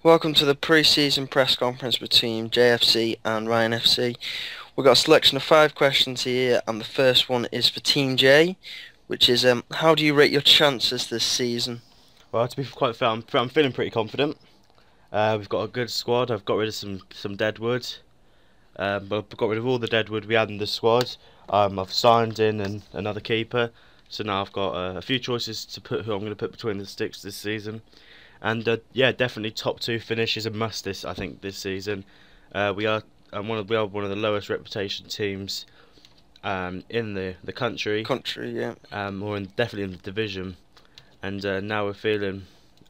Welcome to the pre-season press conference between JFC and Ryan FC. We've got a selection of 5 questions here, and the first one is for Team J, which is how do you rate your chances this season? Well, to be quite fair, I'm feeling pretty confident. We've got a good squad. I've got rid of some dead wood, but I've got rid of all the dead wood we had in the squad. I've signed in another keeper, so now I've got a few choices to put who I'm going to put between the sticks this season. And yeah, definitely top 2 finish is a must. I think this season, we are we are one of the lowest reputation teams in the country, Yeah. or definitely in the division. And now we're feeling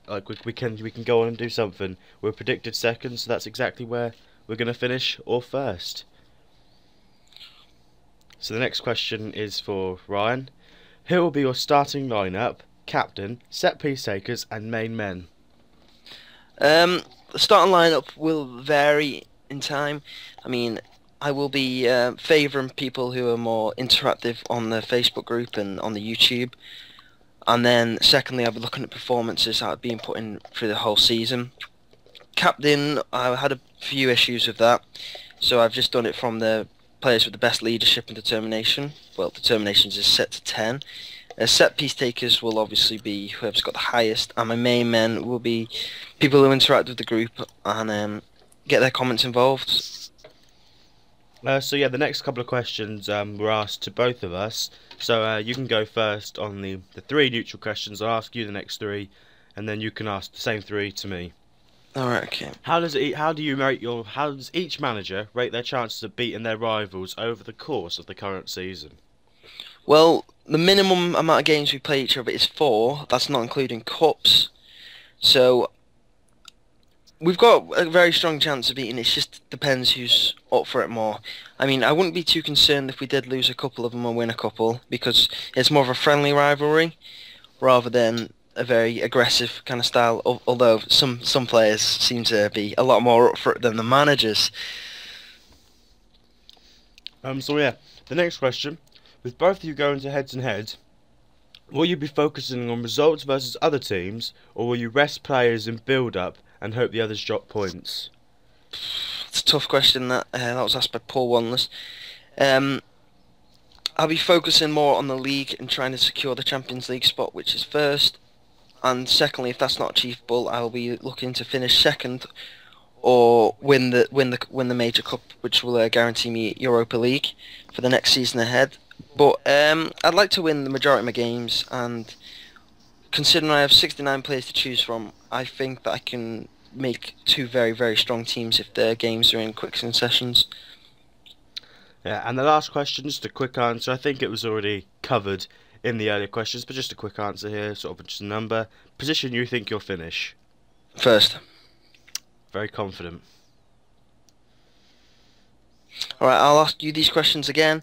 like we can go on and do something. We're predicted second, so that's exactly where we're going to finish, or first. So the next question is for Ryan. Who will be your starting lineup, captain, set piece takers, and main men? The starting lineup will vary in time. I mean, I will be favouring people who are more interactive on the Facebook group and on the YouTube. And then secondly, I'll be looking at performances that have been put in through the whole season. Captain, I had a few issues with that, so I've just done it from the players with the best leadership and determination. Well, determination is set to 10. Set piece takers will obviously be whoever's got the highest, and my main men will be people who interact with the group and get their comments involved. So yeah, the next couple of questions were asked to both of us. So you can go first on the 3 neutral questions. I'll ask you the next 3, and then you can ask the same 3 to me. Alright, okay. How does each manager rate their chances of beating their rivals over the course of the current season? Well, the minimum amount of games we play each other is 4. That's not including cups. So we've got a very strong chance of beating. It just depends who's up for it more. I mean, I wouldn't be too concerned if we did lose a couple of them or win a couple, because it's more of a friendly rivalry rather than a very aggressive kind of style. Although some players seem to be a lot more up for it than the managers. So yeah, the next question. With both of you going to heads and head, will you be focusing on results versus other teams, or will you rest players in build-up and hope the others drop points? It's a tough question that was asked by Paul Wanless. I'll be focusing more on the league and trying to secure the Champions League spot, which is first. And secondly, if that's not achievable, I'll be looking to finish second or win the major cup, which will guarantee me Europa League for the next season ahead. But I'd like to win the majority of my games, and considering I have 69 players to choose from, I think that I can make 2 very, very strong teams if their games are in quick successions. Yeah, and the last question, just a quick answer. I think it was already covered in the earlier questions, but just a quick answer here, sort of just a number. Position you think you'll finish? First. Very confident. Alright, I'll ask you these questions again.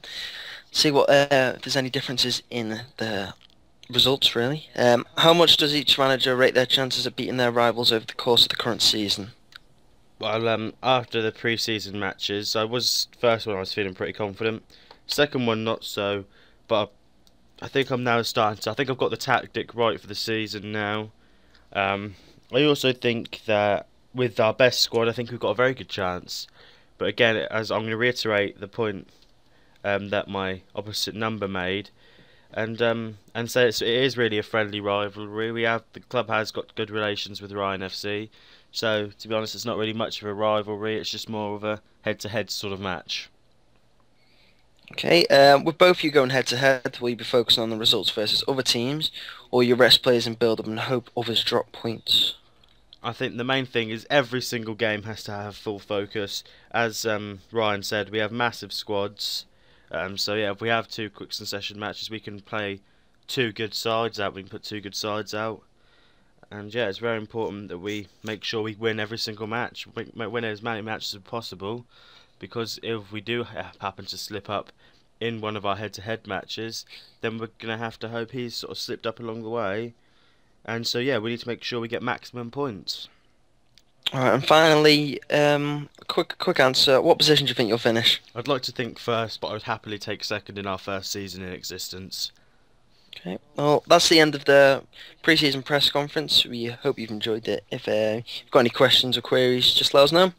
See what if there's any differences in the results, really. How much does each manager rate their chances of beating their rivals over the course of the current season? Well, after the pre-season matches, first one I was feeling pretty confident. Second one not so, but I think I'm now starting to. I think I've got the tactic right for the season now. I also think that with our best squad, I think we've got a very good chance. But again, as I'm going to reiterate the point that my opposite number made, and say it is really a friendly rivalry. The club has got good relations with Ryan FC, so to be honest, it's not really much of a rivalry. It's just more of a head-to-head sort of match. Okay, with both of you going head to head, will you be focusing on the results versus other teams, or you rest players and build up and hope others drop points? I think the main thing is every single game has to have full focus. As Ryan said, we have massive squads. So yeah, if we have 2 quick succession matches, we can play 2 good sides out. We can put 2 good sides out. And yeah, it's very important that we make sure we win every single match. Win as many matches as possible. Because if we do happen to slip up in one of our head-to-head matches, then we're going to have to hope he's sort of slipped up along the way. And so yeah, we need to make sure we get maximum points. Alright, and finally, quick answer. What position do you think you'll finish? I'd like to think first, but I would happily take second in our first season in existence. Okay, well, that's the end of the pre-season press conference. We hope you've enjoyed it. If you've got any questions or queries, just let us know.